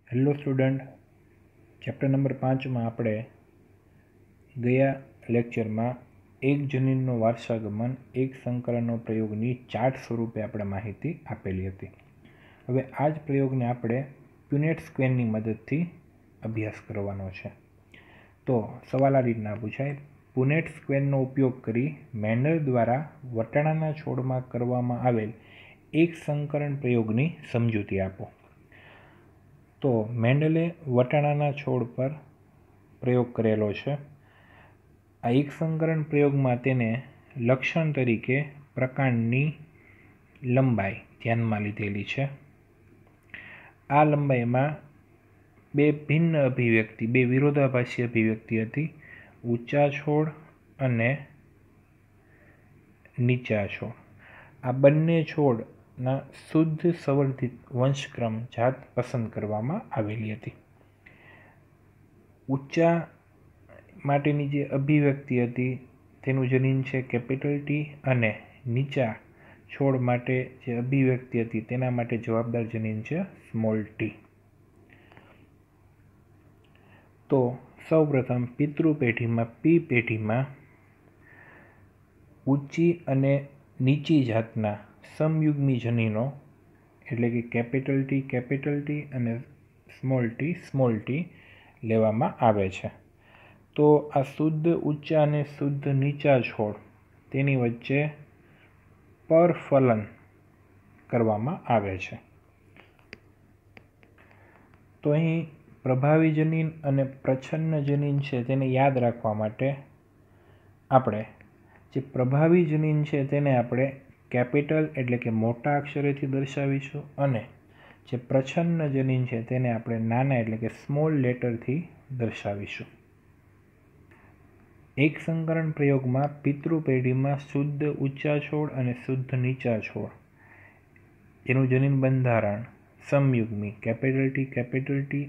Hello student, chapter number 5માં આપણે ગયા લેક્ચરમાં એક જનીનનો વારસાગમન એક સંકલનનો પ્રયોગની ચાર્ટ સ્વરૂપે આપણે માહિતી આપેલી હતી. હવે આ જ પ્રયોગને આપણે પ્યુનેટ સ્ક્વેરની મદદથી અભ્યાસ કરવાનો છે. તો સવાલ આ રીતના પૂછાય: પુનેટ સ્ક્વેરનો ઉપયોગ કરી મેન્ડલ દ્વારા વટાણાના છોડમાં કરવામાં આવેલ એક સંકલન પ્રયોગની સમજૂતી આપો. તો મેન્ડલે વટાણાના છોડ પર પ્રયોગ કરેલો છે. આ એક સંકલન પ્રયોગમાં તેને લક્ષણ તરીકે પ્રકાંડની લંબાઈ ધ્યાનમાં લીધેલી છે. આ લંબાઈમાં બે ભિન્ન અભિવ્યક્તિ, બે વિરોધાભાસી અભિવ્યક્તિ હતી: ઊંચા છોડ અને નીચા છોડ. આ બંને છોડના શુદ્ધ સંવર્ધિત વંશક્રમ જાત પસંદ કરવામાં આવેલી હતી. ઊંચા માટેની જે અભિવ્યક્તિ હતી તેનું જનીન છે કેપિટલ ટી, અને નીચા છોડ માટે જે અભિવ્યક્તિ હતી તેના માટે જવાબદાર જનીન છે સ્મોલ ટી. તો સૌપ્રથમ પિતૃ પેઢીમાં પી પેઢીમાં ઊંચી અને નીચી જાતના સમયુગ્મી જનીનો એટલે કે કેપિટલ ટી અને સ્મોલ ટી લેવામાં આવે છે. તો આ શુદ્ધ ઊંચા અને શુદ્ધ નીચા છોડ તેની વચ્ચે પરફલન કરવામાં આવે છે. તો અહીં પ્રભાવી જનીન અને પ્રચ્છન્ન જનીન છે તેને યાદ રાખવા માટે આપણે જે પ્રભાવી જનીન છે તેને આપણે કેપિટલ એટલે કે મોટા અક્ષરેથી દર્શાવીશું, અને જે પ્રચ્છન્ન જનીન છે તેને આપણે નાના એટલે કે સ્મોલ લેટરથી દર્શાવીશું. એક સંકલન પ્રયોગમાં પિતૃ પેઢીમાં શુદ્ધ ઊંચા છોડ અને શુદ્ધ નીચા છોડ એનું જનીન બંધારણ સમયુગ્મી કેપિટલ ટી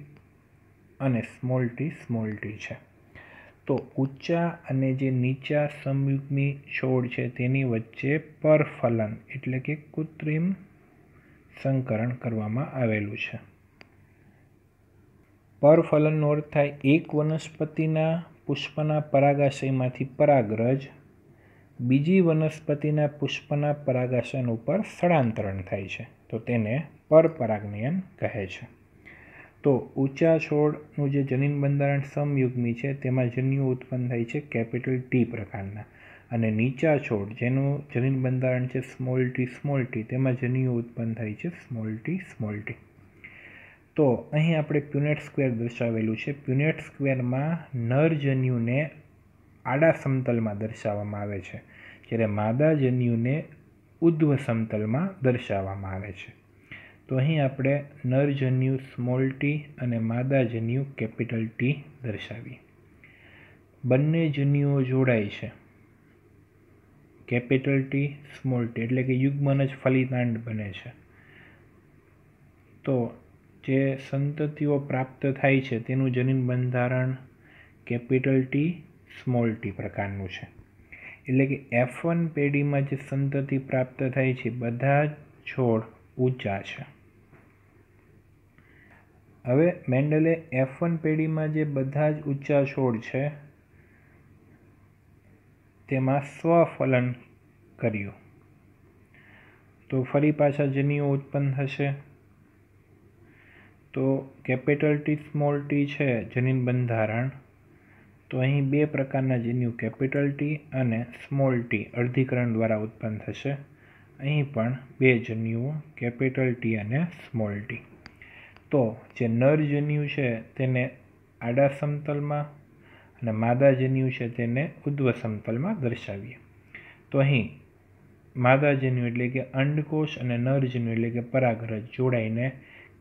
અને સ્મોલ ટી છે. તો ઊંચા અને જે નીચા સમયુગ્મી છોડ છે તેની વચ્ચે પરફલન એટલે કે કૃત્રિમ સંકરણ કરવામાં આવેલું છે. પરફલનનો અર્થ થાય એક વનસ્પતિના પુષ્પના પરાગાશયમાંથી પરાગરજ બીજી વનસ્પતિના પુષ્પના પરાગાશયન ઉપર સ્થળાંતરણ થાય છે, તો તેને પરપરાગનયન કહે છે. તો ઊંચા છોડનું જે જનીન બંધારણ સમયુગ્મી છે તેમાં જન્યુઓ ઉત્પન્ન થાય છે કેપિટલ ટી પ્રકારના, અને નીચા છોડ જેનું જનીન બંધારણ છે સ્મોલ ટી તેમાં જન્યુઓ ઉત્પન્ન થાય છે સ્મોલ ટી. તો અહીં આપણે પ્યુનેટ સ્ક્વેર દર્શાવેલું છે. પ્યુનેટ સ્ક્વેરમાં નર જન્યુને આડા સમતલમાં દર્શાવવામાં આવે છે, જ્યારે માદા જન્યુને ઉધ્વ સમતલમાં દર્શાવવામાં આવે છે. તો અહીં આપણે નર જન્યુ સ્મોલ ટી અને માદા જન્યુ કેપિટલ ટી દર્શાવીએ. બંને જન્યુઓ જોડાય છે કેપિટલ ટી સ્મોલ ટી એટલે કે યુગ્મન જ ફલિતાંડ બને છે. તો જે સંતતિઓ પ્રાપ્ત થાય છે તેનું જનીન બંધારણ કેપિટલ ટી સ્મોલ ટી પ્રકારનું છે. એટલે કે F1 પેઢીમાં જે સંતતિ પ્રાપ્ત થાય છે બધા જ છોડ ઊંચા છે. હવે મેન્ડલે F1 પેઢીમાં જે બધા જ ઊંચા છોડ છે તેમાં સ્વફલન કર્યું, તો ફરી પાછા જન્યુઓ ઉત્પન્ન થશે. તો કેપિટલ ટી સ્મોલ ટી છે જનીન બંધારણ, તો અહીં બે પ્રકારના જન્યુ કેપિટલ ટી અને સ્મોલ ટી અર્ધીકરણ દ્વારા ઉત્પન્ન થશે. અહીં પણ બે જન્યુઓ કેપિટલ ટી અને સ્મોલ ટી. તો જે નર જન્યુ છે તેને આડા સમતલમાં અને માદા જન્યુ છે તેને ઉધ્વ સમતલમાં દર્શાવીએ. તો અહીં માદા જન્યુ એટલે કે અંડકોષ અને નર જન્યુ એટલે કે પરાગરજ જોડાઈને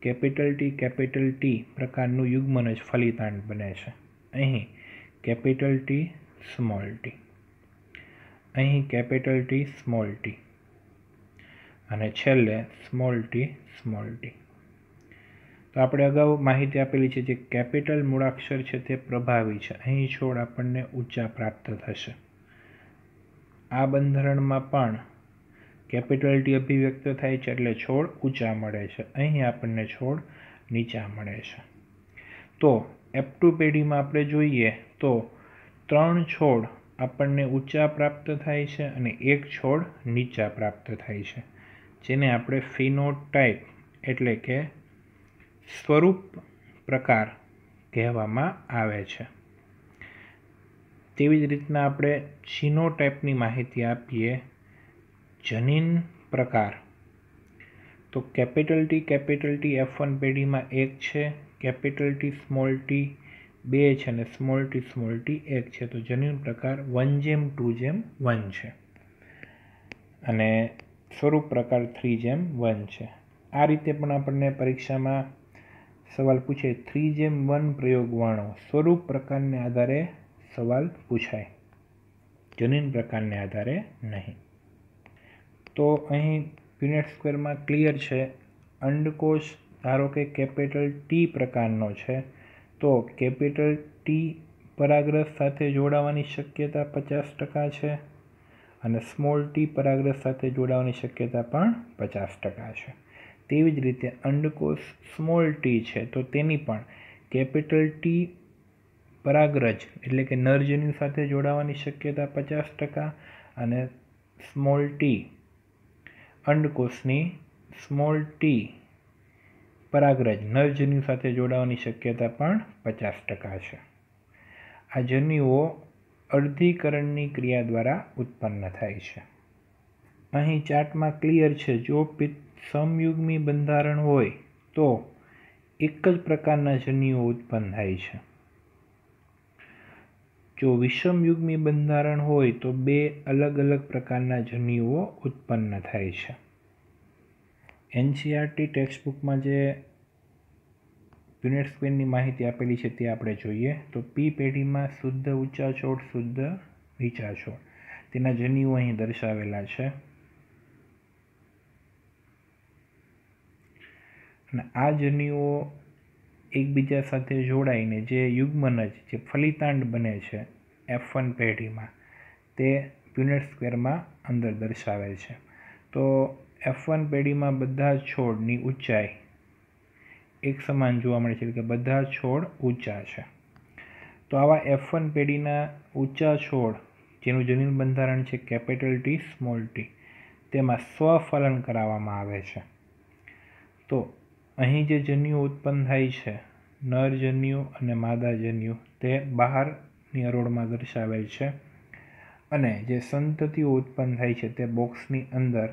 કેપિટલ ટી પ્રકારનું યુગ્મન જ ફલિતાંડ બને છે. અહીં કેપિટલ ટી સ્મોલ ટી, અહીં કેપિટલ ટી સ્મોલ ટી, અને છેલ્લે સ્મોલ ટી. તો આપણે અગાઉ માહિતી આપેલી છે જે કેપિટલ મૂળાક્ષર છે તે પ્રભાવી છે. અહીં છોડ આપણને ઊંચા પ્રાપ્ત થશે. આ બંધારણમાં પણ કેપિટલ ટી અભિવ્યક્ત થાય છે એટલે છોડ ઊંચા મળે છે. અહીં આપણને છોડ નીચા મળે છે। તો F2 પેઢીમાં આપણે જોઈએ તો 3 છોડ આપણને ઊંચા પ્રાપ્ત થાય છે અને 1 છોડ નીચા પ્રાપ્ત થાય છે, જેને આપણે ફિનોટાઇપ એટલે કે સ્વરૂપ પ્રકાર કહેવામાં આવે છે। તેવી જ રીતના આપણે જીનોટાઇપની માહિતી આપીએ। જનીન પ્રકાર તો કેપિટલ ટી F1 પેઢીમાં 1 છે, કેપિટલ ટી 2 છે અને સ્મોલ ટી 1 છે। તો જનીન પ્રકાર 1:2:1 છે અને સ્વરૂપ પ્રકાર 3:1 છે। આ રીતે પણ આપણને પરીક્ષામાં સવાલ પૂછે 3:1 પ્રયોગ વર્ણો, સ્વરૂપ પ્રકારને આધારે સવાલ પૂછાય, જનીન પ્રકારને આધારે નહીં। તો અહીં પુનેટ સ્ક્વેરમાં ક્લિયર છે। અંડકોષ ધારો કે કેપિટલ ટી પ્રકારનો છે તો કેપિટલ ટી પરાગરજ સાથે જોડાવાની શક્યતા 50% છે અને સ્મોલ ટી પરાગરજ સાથે જોડાવાની શક્યતા પણ 50% છે। તેવી જ રીતે અંડકોષ સ્મોલ ટી છે તો તેની પણ કેપિટલ ટી પરાગરજ એટલે કે નરજન્યુ સાથે જોડાવાની શક્યતા 50% અને સ્મોલ ટી અંડકોષની સ્મોલ ટી પરાગરજ નરજન્યુ સાથે જોડાવાની શક્યતા પણ 50% છે। આ જન્યુઓ અર્ધીકરણની ક્રિયા દ્વારા ઉત્પન્ન થાય છે। અહીં ચાર્ટમાં ક્લિયર છે, જો સમયુગ્મી બંધારણ હોય તો એક જ પ્રકારના જન્યુઓ ઉત્પન્ન થાય છે। જો વિષમયુગ્મી બંધારણ હોય તો 2 અલગ અલગ પ્રકારના જન્યુઓ ઉત્પન્ન થાય છે। NCERT ટેક્સ્ટબુકમાં જે પુનેટ સ્ક્વેરની માહિતી આપેલી છે તે આપણે જોઈએ તો પી પેઢીમાં શુદ્ધ ઊંચા છોડ, શુદ્ધ નીચા છોડ, તેના જન્યુઓ અહીં દર્શાવેલા છે અને આ જન્યુઓ એકબીજા સાથે જોડાઈને જે યુગ્મનજ જે ફલિતાંડ બને છે F1 પેઢીમાં તે પુનેટ સ્ક્વેરમાં અંદર દર્શાવેલ છે। તો F1 પેઢીમાં બધા છોડની ઊંચાઈ એક સમાન જોવા મળે છે, એટલે કે બધા છોડ ઊંચા છે। તો આવા F1 પેઢીના ઊંચા છોડ જેનું જનીન બંધારણ છે કેપિટલ ટી સ્મોલ ટી, તેમાં સ્વફલન કરાવવામાં આવે છે। તો અહીં જે જન્યુ ઉત્પન્ન થાય છે નરજન્યુ અને માદાજન્યુ તે બહારની હરોળમાં દર્શાવેલ છે અને જે સંતતિઓ ઉત્પન્ન થાય છે તે બોક્સની અંદર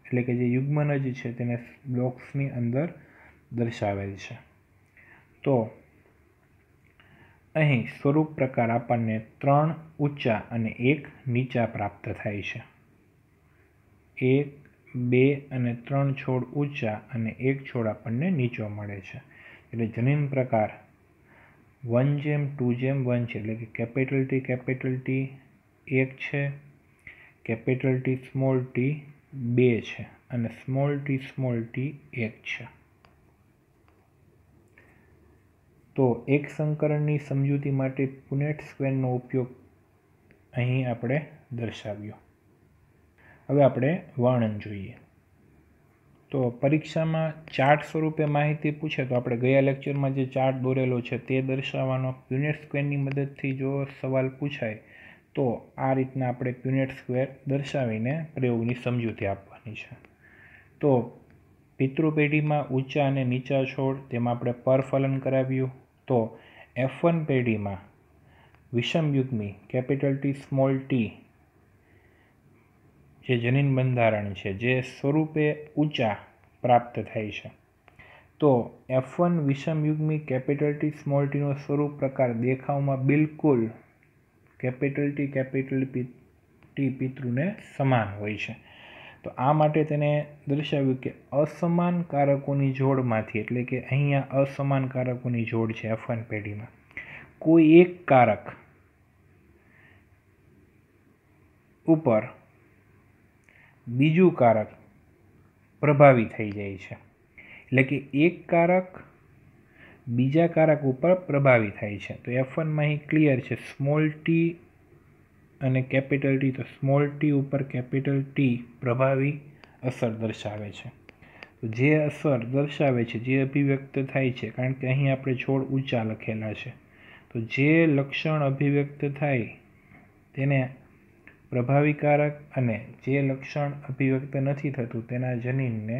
એટલે કે જે યુગ્મનજ છે તેને બોક્સની અંદર દર્શાવેલ છે। તો અહીં સ્વરૂપ પ્રકાર આપણને 3 ઊંચા અને 1 નીચા પ્રાપ્ત થાય છે। 1, 2 અને 3 છોડ ઊંચા અને 1 છોડ આપણને નીચો મળે છે, એટલે જનીન પ્રકાર 1:2:1 છે, એટલે કે કેપિટલ ટી 1 છે, કેપિટલ ટી સ્મોલ ટી 2 છે અને સ્મોલ ટી 1 છે। તો એક સંકરણની સમજૂતી માટે પુનેટ સ્ક્વેરનો ઉપયોગ અહીં આપણે દર્શાવ્યો। હવે આપણે વર્ણન જોઈએ। તો પરીક્ષામાં ચાર્ટ સ્વરૂપે માહિતી પૂછે તો આપણે ગયા લેક્ચરમાં જે ચાર્ટ દોરેલો છે તે દર્શાવવાનો। પુનેટ સ્ક્વેરની મદદથી જો સવાલ પૂછાય તો આ રીતના આપણે પુનેટ સ્ક્વેર દર્શાવીને પ્રયોગની સમજૂતી આપવાની છે। તો પિતૃપેઢીમાં ઊંચા અને નીચા છોડ તેમાં આપણે પરફલન કરાવ્યું। તો F1 પેઢીમાં વિષમયુગ્મી કેપિટલ ટી સ્મોલ ટી જે જનીન બંધારણ છે જે સ્વરૂપે ઊંચા પ્રાપ્ત થાય છે, તો F1 વિષમયુગ્મી કેપિટલ ટી સ્મોલ ટીનો સ્વરૂપ પ્રકાર દેખાવમાં બિલકુલ કેપિટલ ટી પિતૃને સમાન હોય છે। તો આ માટે તેને દર્શાવ્યું કે અસમાન કારકોની જોડમાંથી, એટલે કે અહીંયા અસમાન કારકોની જોડ છે F1 પેઢીમાં, કોઈ એક કારક ઉપર બીજું કારક પ્રભાવી થઈ જાય છે, એટલે કે એક કારક બીજા કારક ઉપર પ્રભાવી થાય છે। તો F1માં અહીં ક્લિયર છે, સ્મોલ ટી અને કેપિટલ ટી, તો સ્મોલ ટી ઉપર કેપિટલ ટી પ્રભાવી અસર દર્શાવે છે। તો જે અસર દર્શાવે છે, જે અભિવ્યક્ત થાય છે, કારણ કે અહીં આપણે છોડ ઊંચા લખેલા છે, તો જે લક્ષણ અભિવ્યક્ત થાય તેને પ્રભાવીકારક અને જે લક્ષણ અભિવ્યક્ત નથી થતું તેના જનીનને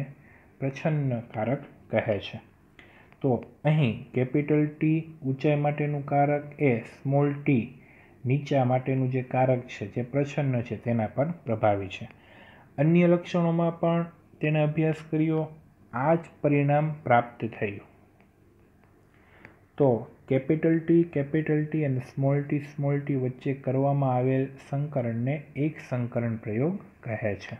પ્રચ્છન્નકારક કહે છે. તો અહીં કેપિટલ ટી ઊંચાઈ માટેનું કારક એ સ્મોલ ટી નીચા માટેનું જે કારક છે, જે પ્રચ્છન્ન છે, તેના પર પ્રભાવી છે. અન્ય લક્ષણોમાં પણ તેનો અભ્યાસ કર્યો, આ જ પરિણામ પ્રાપ્ત થયું. તો કેપિટલ ટી અને સ્મોલ ટી વચ્ચે કરવામાં આવેલ સંકરણને એક સંકરણ પ્રયોગ કહે છે.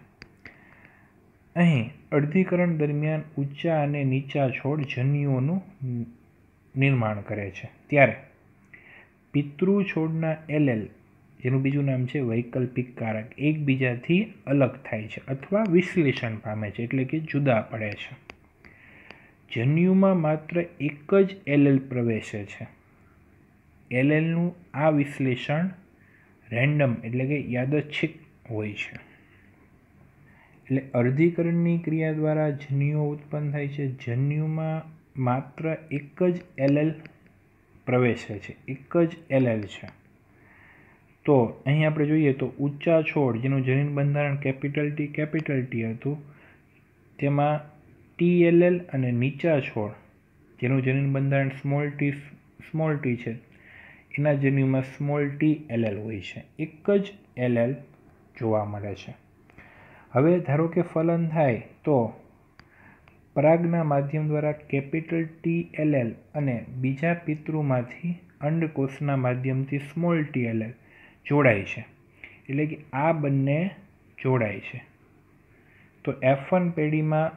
અહીં અર્ધીકરણ દરમિયાન ઊંચા અને નીચા છોડ જન્યુઓનું નિર્માણ કરે છે, ત્યારે પિતૃ છોડના એલેલ, જેનું બીજું નામ છે વૈકલ્પિક કારક, એકબીજાથી અલગ થાય છે અથવા વિશ્લેષણ પામે છે, એટલે કે જુદા પડે છે. જન્યુમાં માત્ર એક જ એલેલ પ્રવેશે છે. એલેલનું આ વિશ્લેષણ રેન્ડમ એટલે કે યાદચ્છિક હોય છે. એટલે અર્ધીકરણની ક્રિયા દ્વારા જન્યુઓ ઉત્પન્ન થાય છે. જન્યુમાં માત્ર એક જ એલેલ પ્રવેશે છે, એક જ એલેલ છે. તો અહીં આપણે જોઈએ તો ઊંચા છોડ જેનું જનીન બંધારણ કેપિટલ ટી હતું, તેમાં ટી એલેલ, અને નીચા છોડ જેનું જનીન બંધારણ સ્મોલ ટી છે, એના જન્યુમાં સ્મોલ ટી એલેલ હોય છે. એક જ એલેલ જોવા મળે છે. હવે ધારો કે ફલન થાય તો પરાગના માધ્યમ દ્વારા કેપિટલ ટી એલેલ અને બીજા પિતૃમાંથી અંડકોષના માધ્યમથી સ્મોલ ટી એલેલ જોડાય છે, એટલે કે આ બંને જોડાય છે. તો F1 પેઢીમાં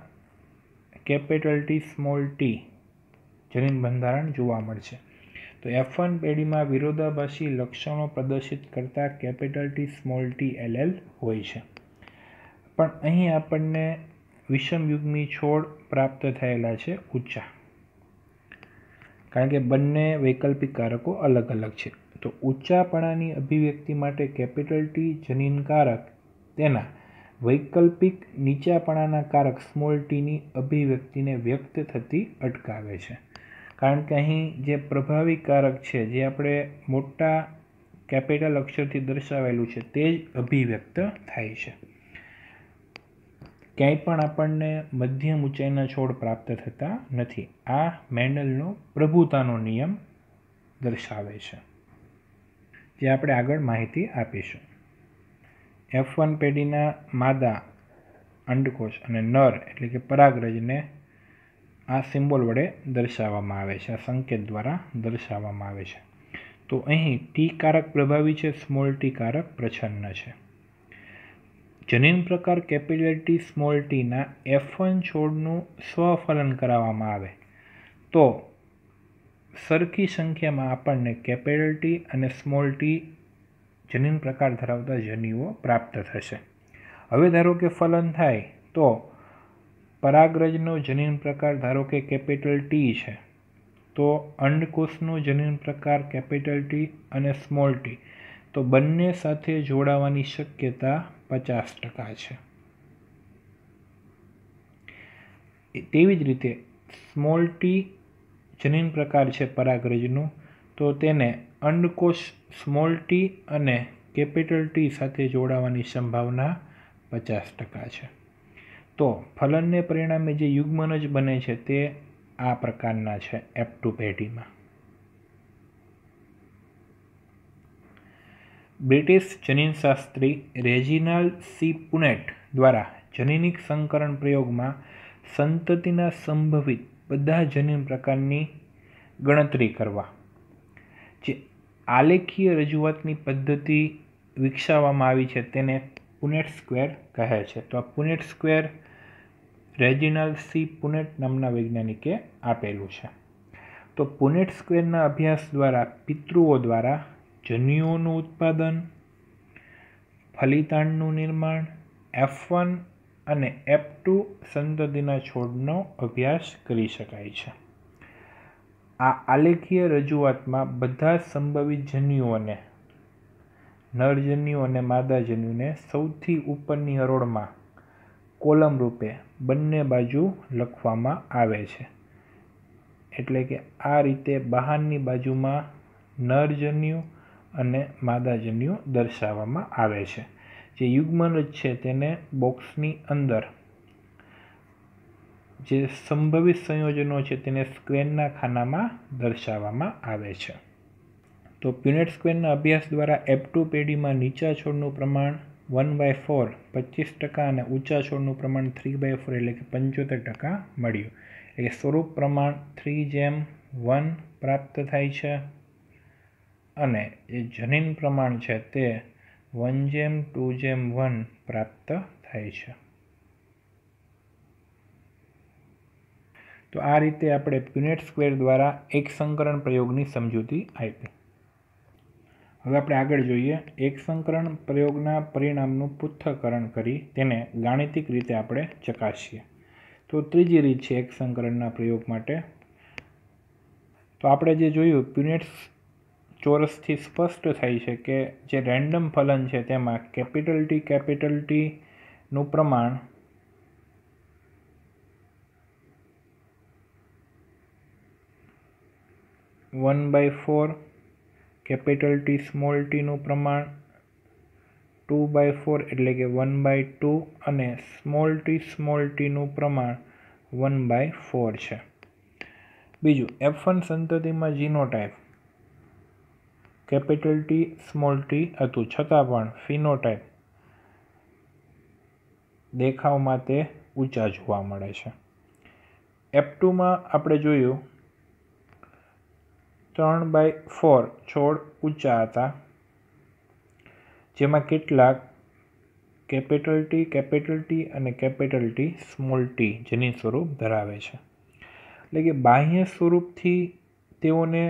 કેપિટલ ટી સ્મોલ ટી જનીન બંધારણ જોવા મળશે. તો F1 પેઢીમાં વિરોધાભાસી લક્ષણો પ્રદર્શિત કરતા કેપિટલ ટી સ્મોલ ટી એલેલ હોય છે. પણ અહીં આપણને વિષમયુગ્મી છોડ પ્રાપ્ત થયેલા છે ઊંચા, કારણ કે બંને વૈકલ્પિક કારકો અલગ અલગ છે. તો ઊંચાપણાની અભિવ્યક્તિ માટે કેપિટલ ટી જનીનકારક તેના વૈકલ્પિક નીચાપણાના કારક સ્મોલ ટીની અભિવ્યક્તિને વ્યક્ત થતી અટકાવે છે, કારણ કે અહીં જે પ્રભાવી કારક છે, જે આપણે મોટા કેપિટલ અક્ષરથી દર્શાવેલું છે, તે જ અભિવ્યક્ત થાય છે. ક્યાંય પણ આપણને મધ્યમ ઊંચાઈના છોડ પ્રાપ્ત થતા નથી. આ મેન્ડલનો પ્રભુતાનો નિયમ દર્શાવે છે, જે આપણે આગળ માહિતી આપીશું. F1 પેઢીના માદા અંડકોષ અને નર એટલે કે પરાગરજને આ સિમ્બોલ વડે દર્શાવવામાં આવે છે, આ સંકેત દ્વારા દર્શાવવામાં આવે છે. તો અહીં ટી કારક પ્રભાવી છે, સ્મોલ ટી કારક પ્રચ્છન્ન છે. જનીન પ્રકાર કેપિટલ ટી સ્મોલ ટીના F1 છોડનું સ્વફલન કરાવવામાં આવે તો સરખી સંખ્યામાં આપણને કેપિટલ ટી અને સ્મોલ ટી જનીન પ્રકાર ધરાવતા જન્યુઓ પ્રાપ્ત થશે. હવે ધારો કે ફલન થાય તો પરાગરજનો જનીન પ્રકાર ધારો કે કેપિટલ ટી છે, તો અંડકોષનો જનીન પ્રકાર કેપિટલ ટી અને સ્મોલ ટી, તો બંને સાથે જોડાવાની શક્યતા 50% છે. તેવી જ રીતે સ્મોલ ટી જનીન પ્રકાર છે પરાગરજનું, તો તેને અંડકોષ સ્મોલ ટી અને કેપિટલ ટી સાથે જોડાવાની સંભાવના 50% છે. તો ફલનને પરિણામે જે યુગ્મનજ બને છે તે આ પ્રકારના છે F2 પેઢીમાં. બ્રિટિશ જનીનશાસ્ત્રી રેજિનાલ્ડ સી પુનેટ દ્વારા જનીનિક સંકરણ પ્રયોગમાં સંતતિના સંભવિત બધા જનીન પ્રકારની ગણતરી કરવા જે આલેખીય રજૂઆતની પદ્ધતિ વિકસાવવામાં આવી છે તેને પુનેટ સ્ક્વેર કહે છે. તો આ Punnett square Reginald C Punnett નામના વૈજ્ઞાનિકે આપેલું છે. તો પુનેટ સ્ક્વેરના અભ્યાસ દ્વારા પિતૃઓ દ્વારા જન્યુઓનું ઉત્પાદન, ફલિતાંડનું નિર્માણ, F1 અને F2 સંતતિના છોડનો અભ્યાસ કરી શકાય છે. આ આલેખીય રજૂઆતમાં બધા સંભવિત જન્યુઓને, નરજન્યુ અને માદાજન્યુને સૌથી ઉપરની હરોળમાં કોલમ રૂપે બંને બાજુ લખવામાં આવે છે। એટલે કે આ રીતે બહારની બાજુમાં નરજન્યુ અને માદાજન્યુ દર્શાવવામાં આવે છે। જે યુગ્મનજ છે તેને બોક્સની અંદર જે સંભવિત સંયોજનો છે તેને સ્ક્વેરના ખાનામાં દર્શાવવામાં આવે છે। તો પ્યુનેટ સ્ક્વેરના અભ્યાસ દ્વારા F2 પેઢીમાં નીચા છોડનું પ્રમાણ 1/4 25% અને ઊંચા છોડનું પ્રમાણ 3/4 એટલે કે 75% મળ્યું। એટલે સ્વરૂપ પ્રમાણ 3:1 પ્રાપ્ત થાય છે અને જે જનીન પ્રમાણ છે તે 1:2:1 પ્રાપ્ત થાય છે। તો આ રીતે આપણે પ્યુનેટ સ્ક્વેર દ્વારા એક સંકરણ પ્રયોગની સમજૂતી આપી। હવે આપણે આગળ જોઈએ એક સંકરણ પ્રયોગના પરિણામનું પૃથ્થકરણ કરી તેને ગાણિતિક રીતે આપણે ચકાસીએ। તો ત્રીજી રીત છે એક સંકરણના પ્રયોગ માટે। તો આપણે જે જોયું પ્યુનેટ ચોરસથી સ્પષ્ટ થાય છે કે જે રેન્ડમ ફલન છે તેમાં T નું પ્રમાણ T નું પ્રમાણ 2/4 એટલે કે 1/2 અને t નું પ્રમાણ 1/4 છે। બીજું F1 સંતતિમાં જીનોટાઇપ T હતું છતાં પણ ફિનોટાઇપ દેખાવમાં તે ઊંચા જોવા મળે છે। F2માં આપણે જોયું 3/4 છોડ ઊંચા હતા જેમાં કેટલાક T અને T જનીન સ્વરૂપ ધરાવે છે। એટલે કે બાહ્ય સ્વરૂપથી તેઓને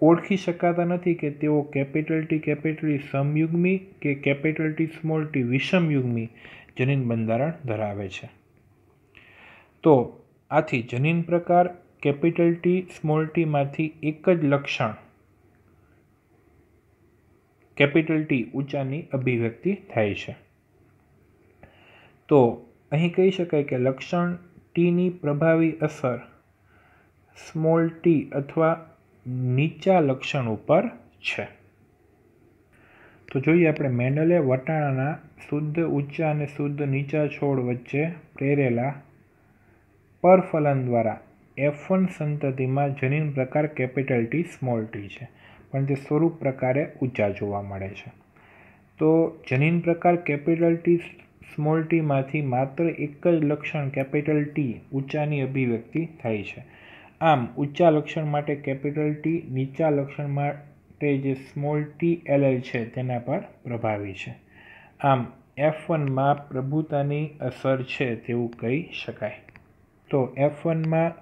ઓળખી શકાતા નથી કે તેઓ T સમયુગ્મી કે T વિષમયુગ્મી જનીન બંધારણ ધરાવે છે। તો આથી જનીન પ્રકાર T માંથી એક જ લક્ષણ T ઊંચાની અભિવ્યક્તિ થાય છે। તો અહીં કહી શકાય કે લક્ષણ Tની પ્રભાવી અસર t અથવા નીચા લક્ષણ ઉપર છે। તો જોઈએ આપણે મેન્ડલે વટાણાના શુદ્ધ ઊંચા અને શુદ્ધ નીચા છોડ વચ્ચે પ્રેરેલા પરફલન દ્વારા F1 સંતતિમાં જનીન પ્રકાર T છે પણ તે સ્વરૂપ પ્રકારે ઊંચા જોવા મળે છે। તો જનીન પ્રકાર T માંથી માત્ર એક જ લક્ષણ T ઊંચાની અભિવ્યક્તિ થાય છે। આમ ઊંચા લક્ષણ માટે T નીચા લક્ષણ માટે જે tll છે તેના પર પ્રભાવી છે। આમ F1માં પ્રભુતાની અસર છે તેવું કહી શકાય। તો F1માં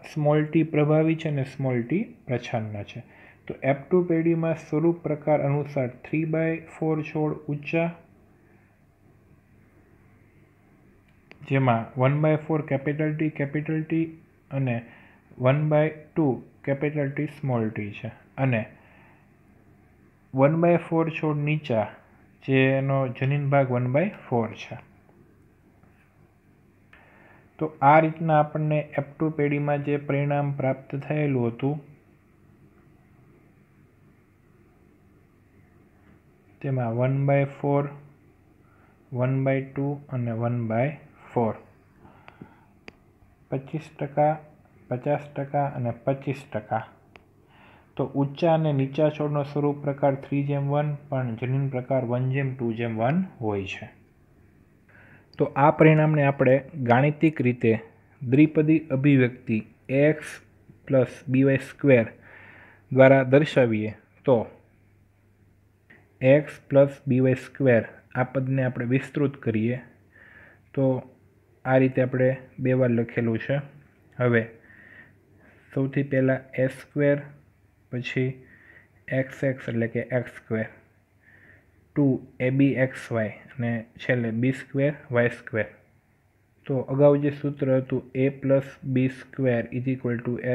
t પ્રભાવી છે અને t પ્રચ્છન્ન છે। તો F2 પેઢીમાં સ્વરૂપ પ્રકાર અનુસાર 3/4 છોડ ઊંચા જેમાં 1/4 T અને 1/2 T છે અને 1/4 છોડ નીચા જેનો જનીન ભાગ 1/4 છે। તો આ રીતના આપણને F2 પેઢીમાં જે પરિણામ પ્રાપ્ત થયેલું હતું તેમાં 1/4 1/2 અને 1/4 25% 50% અને 25%। તો ઊંચા અને નીચા છોડનો સ્વરૂપ પ્રકાર 3:1 પણ જનીન પ્રકાર 1:2:1 હોય છે। તો આ પરિણામને આપણે ગાણિતિક રીતે દ્વિપદી અભિવ્યક્તિ ax + by² દ્વારા દર્શાવીએ તો x + by² આ પદને આપણે વિસ્તૃત કરીએ તો આ રીતે આપણે બે વાર લખેલું છે। હવે સૌથી પહેલાં a² પછી xx એટલે કે x², 2abxy અને છેલ્લે b² y²। તો અગાઉ જે સૂત્ર હતું a + b² = a²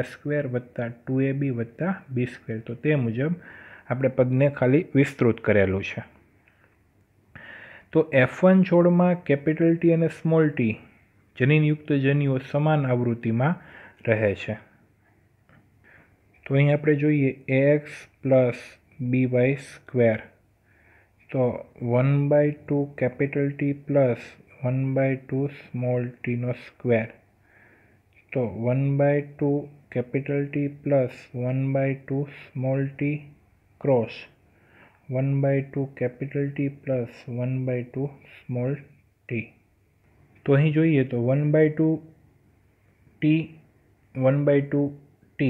+ 2ab + b², તો તે મુજબ આપણે પદને ખાલી વિસ્તૃત કરેલું છે। તો F1 છોડમાં T અને t જનીનયુક્ત જન્યુઓ સમાન આવૃત્તિમાં રહે છે। તો અહીં આપણે જોઈએ ax પ્લસ by સ્ક્વેર, તો 1/2 capital T plus 1/2 small t નો સ્ક્વેર, તો 1/2 capital T plus 1/2 small t cross 1/2 capital T plus 1/2 small t। તો અહીં જોઈએ તો 1/2 t 1/2 t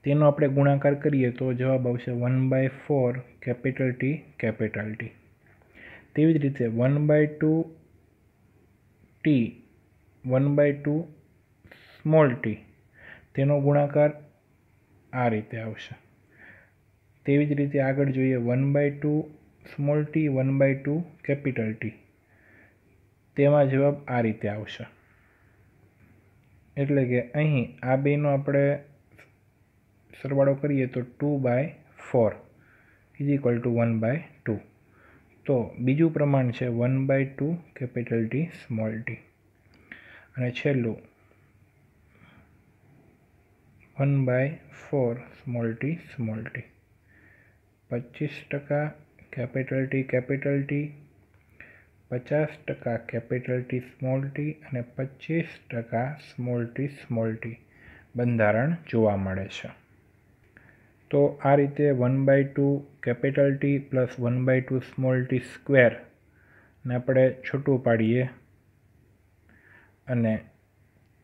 તેનો આપણે ગુણાકાર કરીએ તો જવાબ આવશે 1/4 કેપિટલ T કેપિટલ T। તેવી જ રીતે 1/2 t 1/2 સ્મોલ t તેનો ગુણાકાર આ રીતે આવશે। તેવી જ રીતે આગળ જોઈએ 1/2 સ્મોલ t 1/2 કેપિટલ T, તેમાં જવાબ આ રીતે આવશે। એટલે કે અહીં આ બેનો આપણે સરવાળો કરીએ તો 2/4 = 1/2। તો બીજું પ્રમાણ છે 1/2 કેપિટલ T સ્મોલ t, અને છેલ્લું 1/4 small t small t। 25% capital T capital T, 50% capital T small t અને 25% સ્મોલ t સ્મોલ t બંધારણ જોવા મળે છે। તો આ રીતે 1/2 capital T plus 1/2 small t square ને આપણે છૂટું પાડીએ અને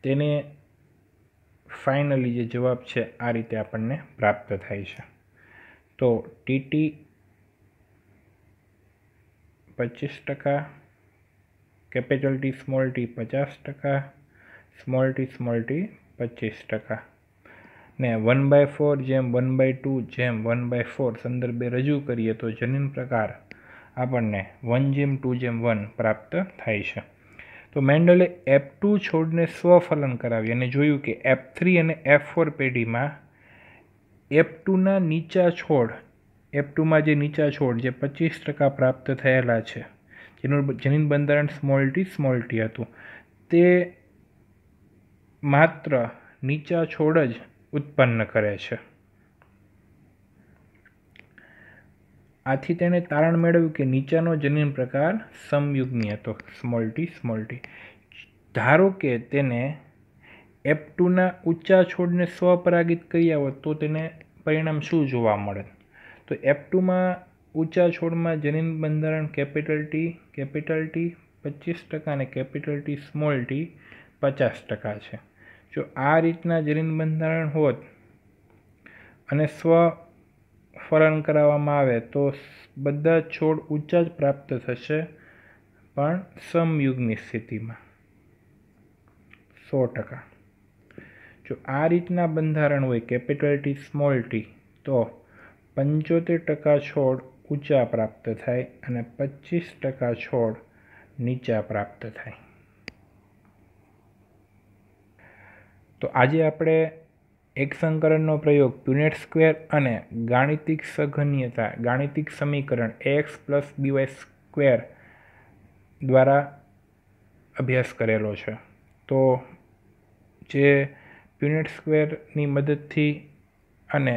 તેને ફાઇનલી જે જવાબ છે આ રીતે આપણને પ્રાપ્ત થાય છે। તો TT 25%, capital T small t 50%, small t 25%, ને 1/4 જેમ 1/2 જેમ 1/4 સંદર્ભે રજૂ કરીએ તો જનીન પ્રકાર આપણને 1:2:1 પ્રાપ્ત થાય છે। તો મેન્ડલે F2 છોડને સ્વફલન કરાવી અને જોયું કે F3 અને F4 પેઢીમાં F2ના નીચા છોડ, F2માં જે નીચા છોડ જે 25% પ્રાપ્ત થયેલા છે, જેનું જનીન બંધારણ સ્મોલ t હતું, તે માત્ર નીચા છોડ જ ઉત્પન્ન કરે છે। આથી તેણે તારણ મેળવ્યું કે નીચાનો જનીન પ્રકાર સમયુગ્મી હતો સ્મોલ t। ધારો કે તેને F2ના ઊંચા છોડને સ્વપરાગિત કર્યા હોત તો તેને પરિણામ શું જોવા મળે? તો F2માં ઊંચા છોડમાં જનીન બંધારણ કેપિટલ T 25% અને કેપિટલ T સ્મોલ t 50% છે। જો આ રીતના જનીન બંધારણ હોત અને સ્વફલન કરાવવામાં આવે તો બધા છોડ ઊંચા જ પ્રાપ્ત થશે, પણ સમયુગ્મી સ્થિતિમાં 100%। જો આ રીતના બંધારણ હોય કેપિટલ T સ્મોલ t, તો 75% છોડ ઊંચા પ્રાપ્ત થાય અને 25% છોડ નીચા પ્રાપ્ત થાય। તો આજે આપણે એક સંકલનનો પ્રયોગ પ્યુનેટ સ્ક્વેર અને ગાણિતિક સઘન્યતા ગાણિતિક સમીકરણ ax પ્લસ by સ્ક્વેર દ્વારા અભ્યાસ કરેલો છે। તો જે પ્યુનેટ સ્ક્વેરની મદદથી અને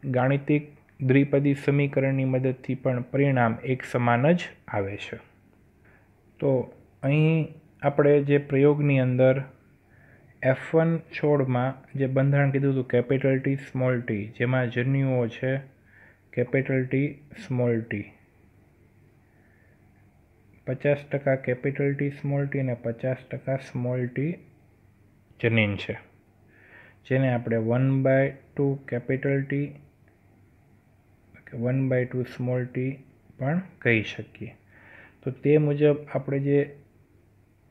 ગાણિતિક દ્વિપદી સમીકરણની મદદથી પણ પરિણામ એક સમાન જ આવે છે। તો અહીં આપણે જે પ્રયોગની અંદર F1 છોડમાં જે બંધારણ કીધું હતું કેપિટલ T સ્મોલ t, જેમાં જન્યુઓ છે capital T small t, 50% capital T small t અને 50% સ્મોલ t જનીન છે, જેને આપણે 1/2 કેપિટલ T 1/2 સ્મોલ t પણ કહી શકીએ। તો તે મુજબ આપણે જે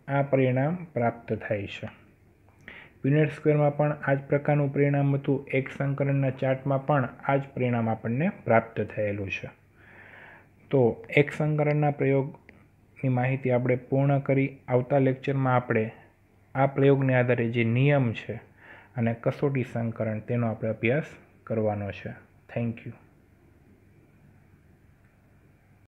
આ પરિણામ પ્રાપ્ત થાય છે। પ્યુનેટ સ્ક્વેરમાં પણ આ જ પ્રકારનું પરિણામ હતું, એક સંકલનના ચાર્ટમાં પણ આ જ પરિણામ આપણને પ્રાપ્ત થયેલું છે। તો એક સંકલનના પ્રયોગની માહિતી આપણે પૂર્ણ કરી। આવતા લેક્ચરમાં આપણે આ પ્રયોગને આધારે જે નિયમ છે અને કસોટી સંકલન તેનો આપણે અભ્યાસ કરવાનો છે। Thank you.